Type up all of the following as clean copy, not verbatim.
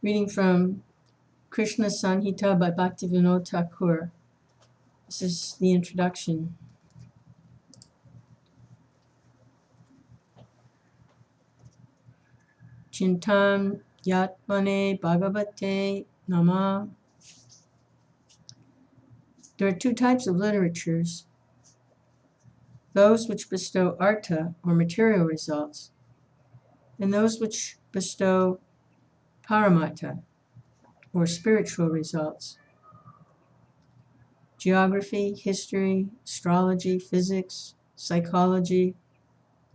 Reading from Krishna Samhita by Bhaktivinode Thakur. This is the introduction. Chintam Yatmane Bhagavate Nama. There are two types of literatures: those which bestow artha, or material results, and those which bestow paramartha, or spiritual results. Geography, history, astrology, physics, psychology,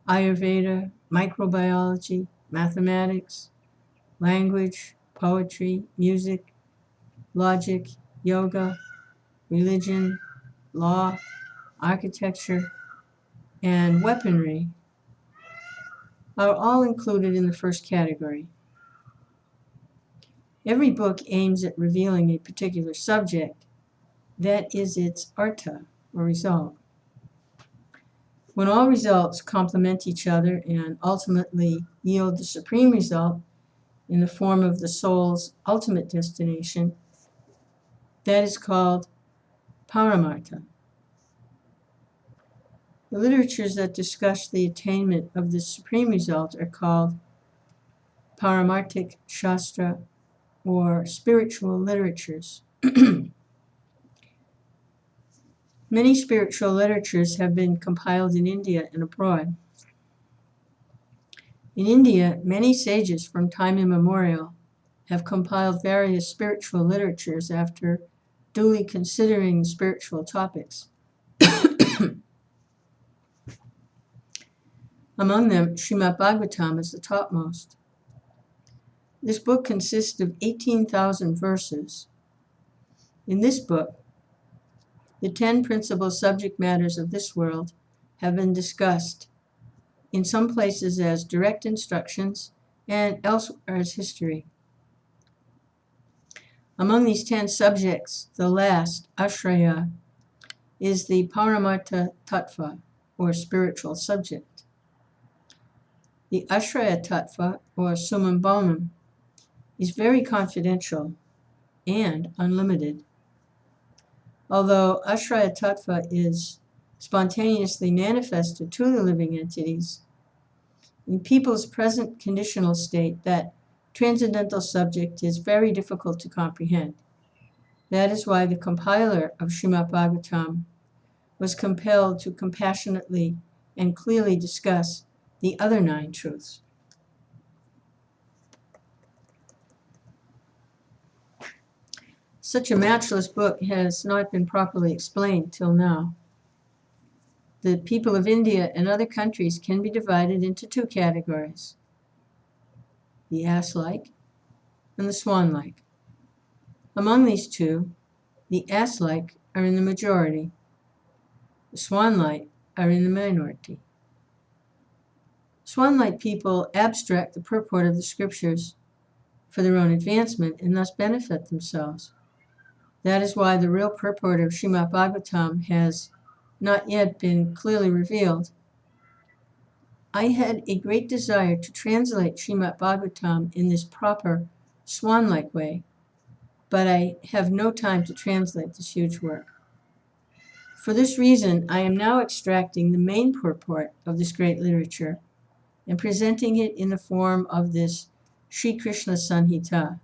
Ayurveda, microbiology, mathematics, language, poetry, music, logic, yoga, religion, law, architecture, and weaponry are all included in the first category. Every book aims at revealing a particular subject. That is its artha, or result. When all results complement each other and ultimately yield the supreme result in the form of the soul's ultimate destination, that is called paramartha. The literatures that discuss the attainment of this supreme result are called paramarthic shastra, or spiritual literatures. Many spiritual literatures have been compiled in India and abroad. In India, many sages from time immemorial have compiled various spiritual literatures after duly considering spiritual topics. Among them, Srimad Bhagavatam is the topmost. This book consists of 18,000 verses. In this book, the 10 principal subject matters of this world have been discussed, in some places as direct instructions and elsewhere as history. Among these 10 subjects, the last, Ashraya, is the Paramartha Tattva, or spiritual subject. The Ashraya Tattva, or Summum Bonum, is very confidential and unlimited. Although Ashraya Tattva is spontaneously manifested to the living entities, in people's present conditional state, that transcendental subject is very difficult to comprehend. That is why the compiler of Srimad Bhagavatam was compelled to compassionately and clearly discuss the other 9 truths. Such a matchless book has not been properly explained till now. The people of India and other countries can be divided into 2 categories: the ass-like and the swan-like. Among these 2, the ass-like are in the majority. The swan-like are in the minority. Swan-like people abstract the purport of the scriptures for their own advancement and thus benefit themselves. That is why the real purport of Srimad Bhagavatam has not yet been clearly revealed. I had a great desire to translate Srimad Bhagavatam in this proper swan-like way, but I have no time to translate this huge work. For this reason, I am now extracting the main purport of this great literature and presenting it in the form of this Sri Krishna Samhita.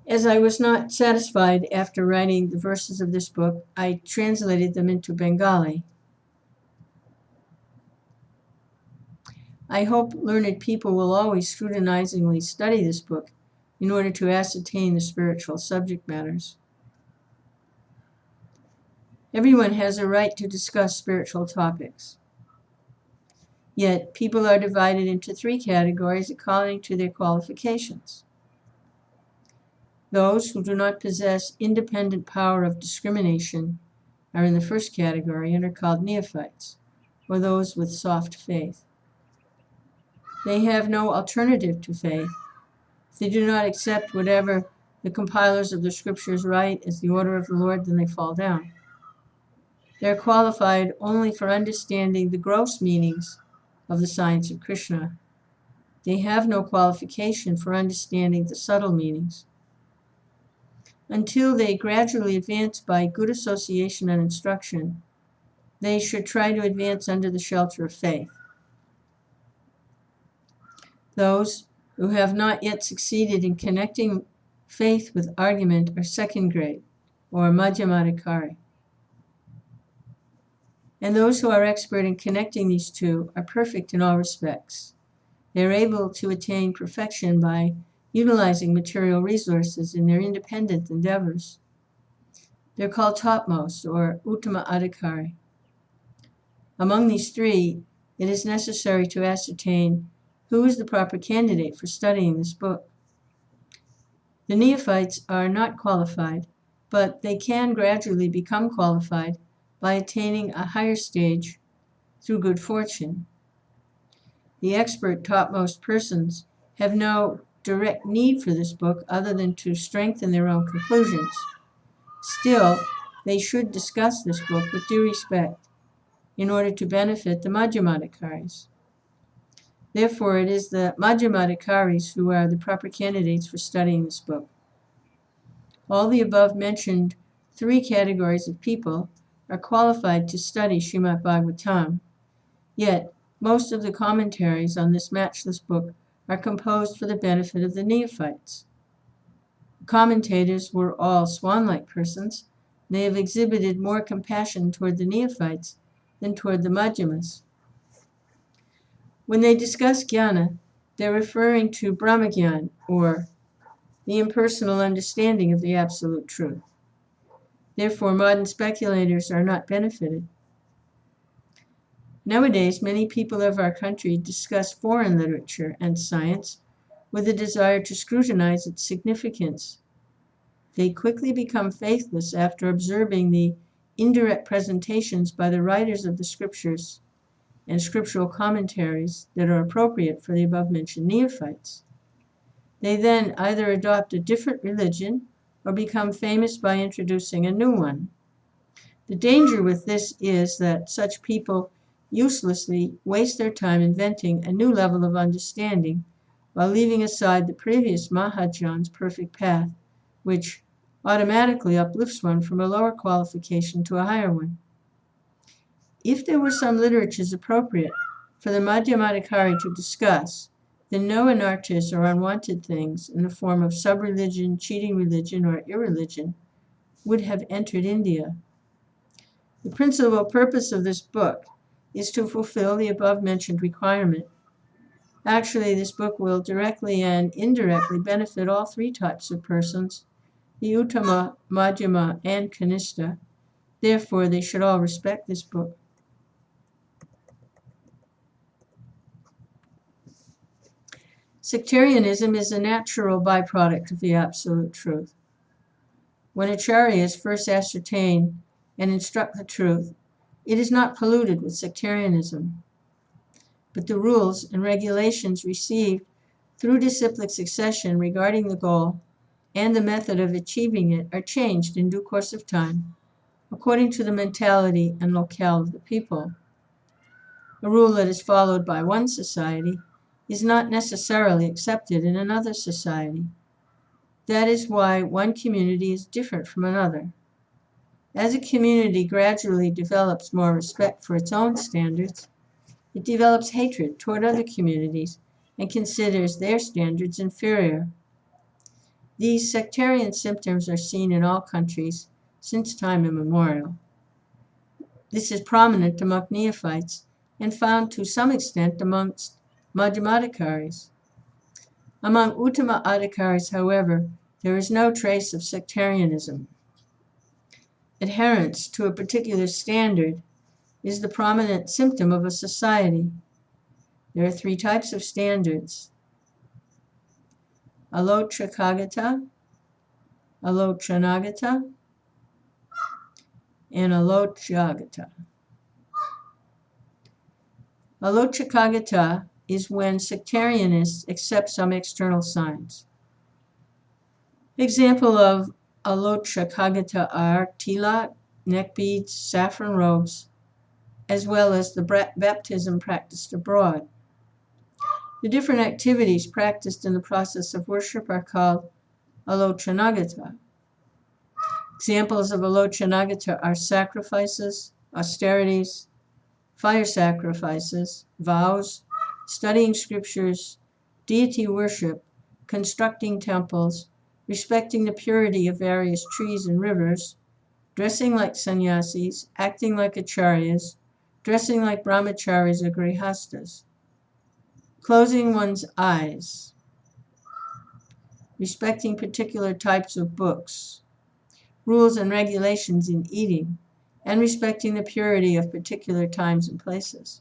As I was not satisfied after writing the verses of this book, I translated them into Bengali. I hope learned people will always scrutinizingly study this book in order to ascertain the spiritual subject matters. Everyone has a right to discuss spiritual topics. Yet, people are divided into 3 categories according to their qualifications. Those who do not possess independent power of discrimination are in the first category and are called neophytes, or those with soft faith. They have no alternative to faith. If they do not accept whatever the compilers of the scriptures write as the order of the Lord, then they fall down. They are qualified only for understanding the gross meanings of the science of Krishna. They have no qualification for understanding the subtle meanings. Until they gradually advance by good association and instruction, they should try to advance under the shelter of faith. Those who have not yet succeeded in connecting faith with argument are second grade, or madhyamadikari. And those who are expert in connecting these two are perfect in all respects. They are able to attain perfection by utilizing material resources in their independent endeavors. They're called topmost, or uttama adhikari. Among these three, it is necessary to ascertain who is the proper candidate for studying this book. The neophytes are not qualified, but they can gradually become qualified by attaining a higher stage through good fortune. The expert topmost persons have no direct need for this book other than to strengthen their own conclusions. Still, they should discuss this book with due respect in order to benefit the madhyamadikaris. Therefore, it is the madhyamadikaris who are the proper candidates for studying this book. All the above mentioned three categories of people are qualified to study Srimad Bhagavatam, yet most of the commentaries on this matchless book are composed for the benefit of the neophytes. The commentators were all swan-like persons. They have exhibited more compassion toward the neophytes than toward the madhyamas. When they discuss jnana, they're referring to Brahmagyan, or the impersonal understanding of the absolute truth. Therefore, modern speculators are not benefited. Nowadays, many people of our country discuss foreign literature and science with a desire to scrutinize its significance. They quickly become faithless after observing the indirect presentations by the writers of the scriptures and scriptural commentaries that are appropriate for the above-mentioned neophytes. They then either adopt a different religion or become famous by introducing a new one. The danger with this is that such people uselessly waste their time inventing a new level of understanding while leaving aside the previous Mahajan's perfect path, which automatically uplifts one from a lower qualification to a higher one. If there were some literatures appropriate for the Madhyamadikari to discuss, then no anarthas or unwanted things in the form of sub-religion, cheating religion, or irreligion would have entered India. The principal purpose of this book is to fulfill the above-mentioned requirement. Actually, this book will directly and indirectly benefit all three types of persons, the Uttama, Madhyama, and Kanishta. Therefore, they should all respect this book. Sectarianism is a natural byproduct of the absolute truth. When acharyas first ascertain and instruct the truth, it is not polluted with sectarianism. But the rules and regulations received through disciplic succession regarding the goal and the method of achieving it are changed in due course of time, according to the mentality and locale of the people. A rule that is followed by one society is not necessarily accepted in another society. That is why one community is different from another. As a community gradually develops more respect for its own standards, it develops hatred toward other communities and considers their standards inferior. These sectarian symptoms are seen in all countries since time immemorial. This is prominent among neophytes and found to some extent amongst Madhyamadikaris. Among Uttama Adhikaris, however, there is no trace of sectarianism. Adherence to a particular standard is the prominent symptom of a society. There are three types of standards: Alochakagata, Alochanagata, and Alochagata. Alochakagata is when sectarianists accept some external signs. Example of Alochakagata are tilak, neck beads, saffron robes, as well as the baptism practiced abroad. The different activities practiced in the process of worship are called Alochanagata. Examples of Alochanagata are sacrifices, austerities, fire sacrifices, vows, studying scriptures, deity worship, constructing temples, respecting the purity of various trees and rivers, dressing like sannyasis, acting like acharyas, dressing like brahmacharis or grihastas, closing one's eyes, respecting particular types of books, rules and regulations in eating, and respecting the purity of particular times and places.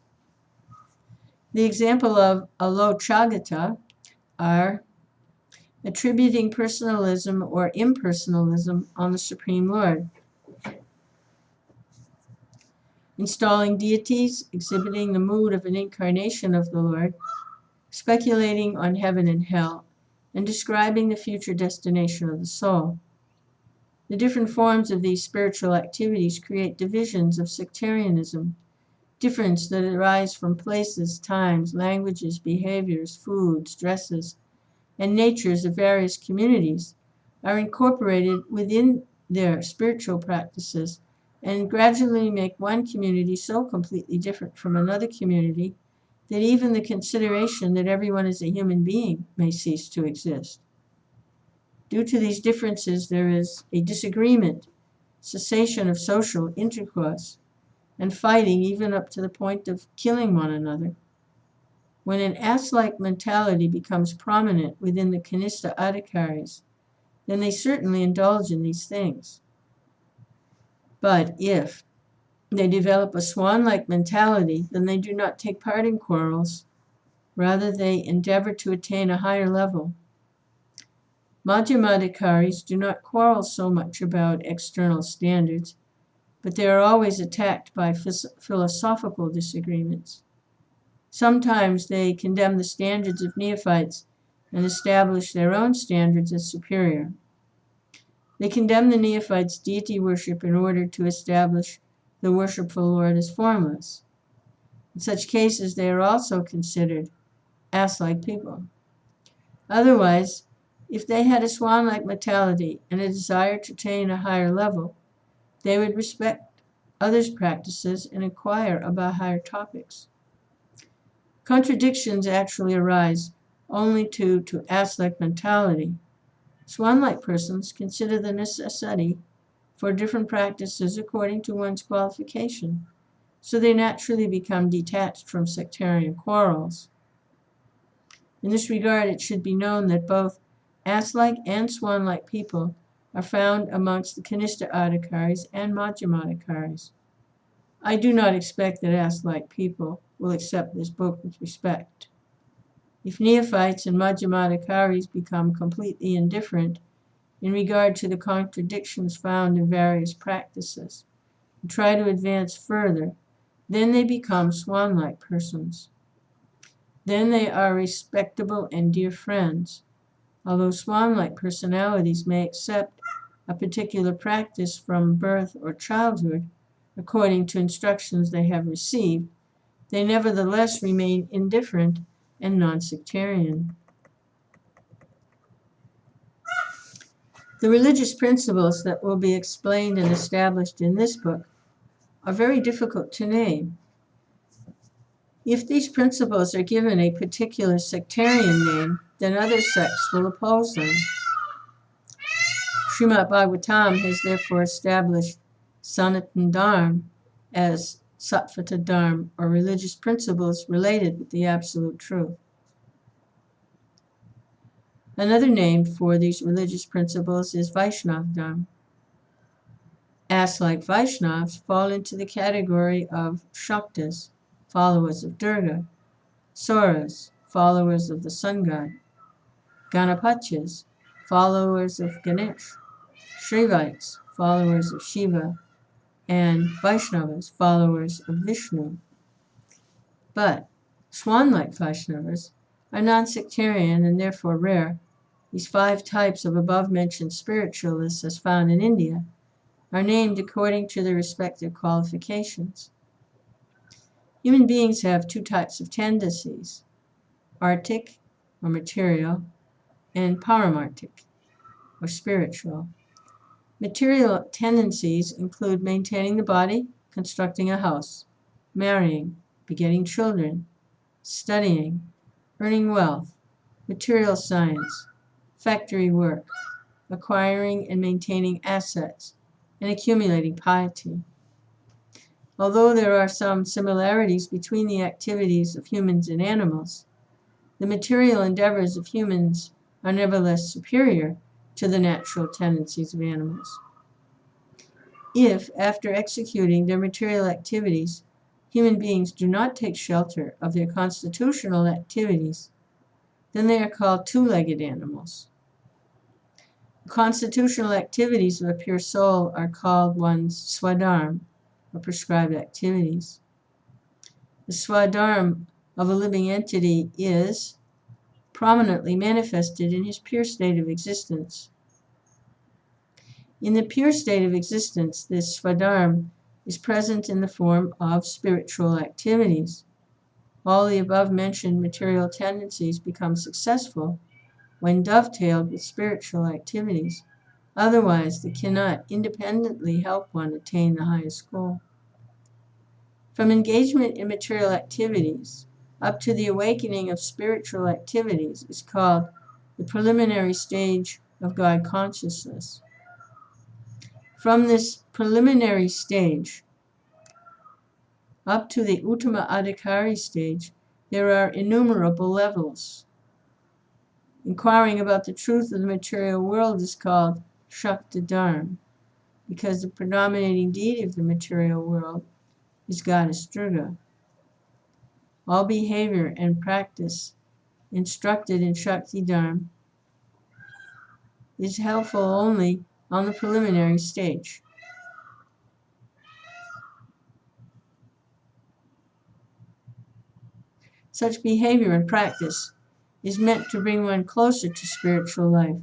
The example of Alochagata are attributing personalism or impersonalism on the Supreme Lord, installing deities, exhibiting the mood of an incarnation of the Lord, speculating on heaven and hell, and describing the future destination of the soul. The different forms of these spiritual activities create divisions of sectarianism, difference that arise from places, times, languages, behaviors, foods, dresses, and natures of various communities are incorporated within their spiritual practices and gradually make one community so completely different from another community that even the consideration that everyone is a human being may cease to exist. Due to these differences, there is a disagreement, cessation of social intercourse, and fighting even up to the point of killing one another. When an ass-like mentality becomes prominent within the Kanistha Adhikaris, then they certainly indulge in these things. But if they develop a swan-like mentality, then they do not take part in quarrels. Rather, they endeavor to attain a higher level. Madhyamadhikaris do not quarrel so much about external standards, but they are always attacked by philosophical disagreements. Sometimes they condemn the standards of neophytes and establish their own standards as superior. They condemn the neophytes' deity worship in order to establish the worshipful Lord as formless. In such cases, they are also considered ass-like people. Otherwise, if they had a swan-like mentality and a desire to attain a higher level, they would respect others' practices and inquire about higher topics. Contradictions actually arise only due to ass-like mentality. Swan-like persons consider the necessity for different practices according to one's qualification, so they naturally become detached from sectarian quarrels. In this regard, it should be known that both ass-like and swan-like people are found amongst the Kanistha Adhikaris and Madhyamadhikaris. I do not expect that ass-like people will accept this book with respect. If neophytes and Madhyamadhikaris become completely indifferent in regard to the contradictions found in various practices and try to advance further, then they become swan-like persons. Then they are respectable and dear friends. Although swan-like personalities may accept a particular practice from birth or childhood, according to instructions they have received, they nevertheless remain indifferent and non-sectarian. The religious principles that will be explained and established in this book are very difficult to name. If these principles are given a particular sectarian name, then other sects will oppose them. Srimad Bhagavatam has therefore established Sanatana Dharma as Sattvata Dharma, or religious principles related with the absolute truth. Another name for these religious principles is Vaishnava Dharma. Ass-like Vaishnavas fall into the category of Shaktas, followers of Durga, Suras, followers of the sun god, Ganapachas, followers of Ganesh, Shrivites, followers of Shiva, and Vaishnavas, followers of Vishnu. But swan-like Vaishnavas are non-sectarian and therefore rare. These 5 types of above-mentioned spiritualists, as found in India, are named according to their respective qualifications. Human beings have 2 types of tendencies. arctic, or material, and paramartic, or spiritual. Material tendencies include maintaining the body, constructing a house, marrying, begetting children, studying, earning wealth, material science, factory work, acquiring and maintaining assets, and accumulating piety. Although there are some similarities between the activities of humans and animals, the material endeavors of humans are nevertheless superior to the natural tendencies of animals. If, after executing their material activities, human beings do not take shelter of their constitutional activities, then they are called two-legged animals. The constitutional activities of a pure soul are called one's swadharma, or prescribed activities. The swadharma of a living entity is prominently manifested in his pure state of existence. In the pure state of existence, this swadharma is present in the form of spiritual activities. All the above-mentioned material tendencies become successful when dovetailed with spiritual activities. Otherwise, they cannot independently help one attain the highest goal. From engagement in material activities up to the awakening of spiritual activities is called the preliminary stage of God consciousness. From this preliminary stage up to the Uttama Adhikari stage, there are innumerable levels. Inquiring about the truth of the material world is called Shakti Dharma, because the predominating deity of the material world is Goddess Durga. All behavior and practice instructed in Shakti Dharma is helpful only on the preliminary stage. Such behavior and practice is meant to bring one closer to spiritual life.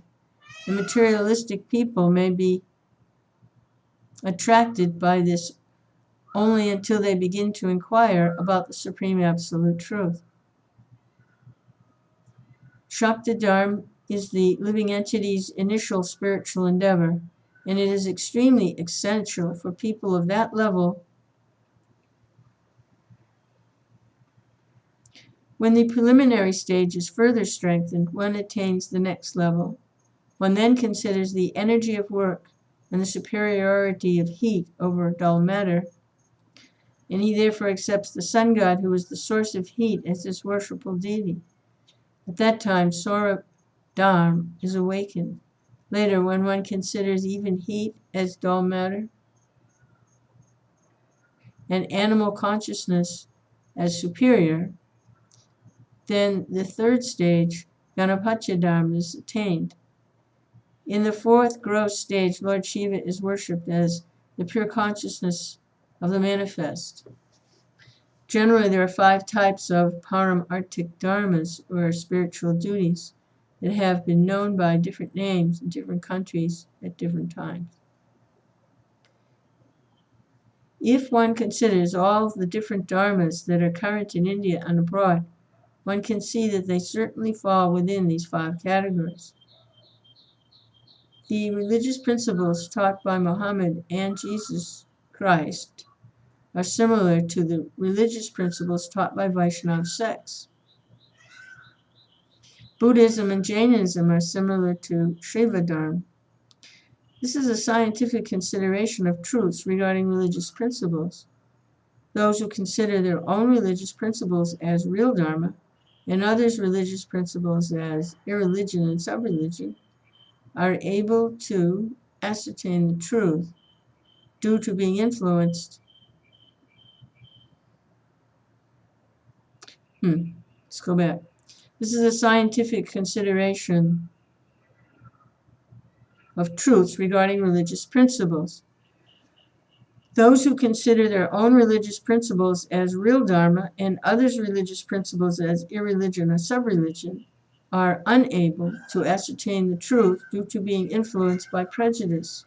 The materialistic people may be attracted by this only until they begin to inquire about the Supreme Absolute Truth. Shakti Dharma is the living entity's initial spiritual endeavor, and it is extremely essential for people of that level. When the preliminary stage is further strengthened, one attains the next level. One then considers the energy of work and the superiority of heat over dull matter, and he therefore accepts the sun god, who is the source of heat, as his worshipful deity. At that time, Saurabh Dharma is awakened. Later, when one considers even heat as dull matter and animal consciousness as superior, then the third stage, Ganapatya Dharma, is attained. In the fourth gross stage, Lord Shiva is worshipped as the pure consciousness of the manifest. Generally, there are 5 types of paramartic dharmas, or spiritual duties, that have been known by different names in different countries at different times. If one considers all the different dharmas that are current in India and abroad, one can see that they certainly fall within these 5 categories. The religious principles taught by Muhammad and Jesus Christ are similar to the religious principles taught by Vaishnava sects. Buddhism and Jainism are similar to Shiva Dharma. This is a scientific consideration of truths regarding religious principles. Those who consider their own religious principles as real Dharma and others' religious principles as irreligion and sub-religion are able to ascertain the truth due to being influenced. Let's go back. This is a scientific consideration of truths regarding religious principles. Those who consider their own religious principles as real Dharma and others' religious principles as irreligion or sub-religion are unable to ascertain the truth due to being influenced by prejudice.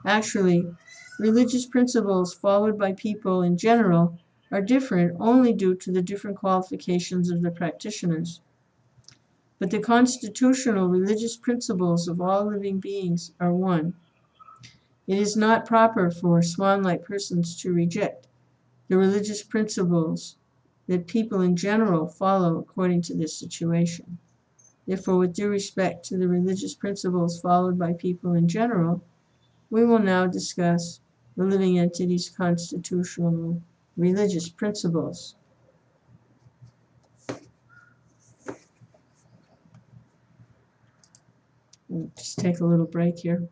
Actually, religious principles followed by people in general are different only due to the different qualifications of the practitioners. But the constitutional religious principles of all living beings are one. It is not proper for swan-like persons to reject the religious principles that people in general follow according to this situation. Therefore, with due respect to the religious principles followed by people in general, we will now discuss the living entity's constitutional religious principles. We'll just take a little break here.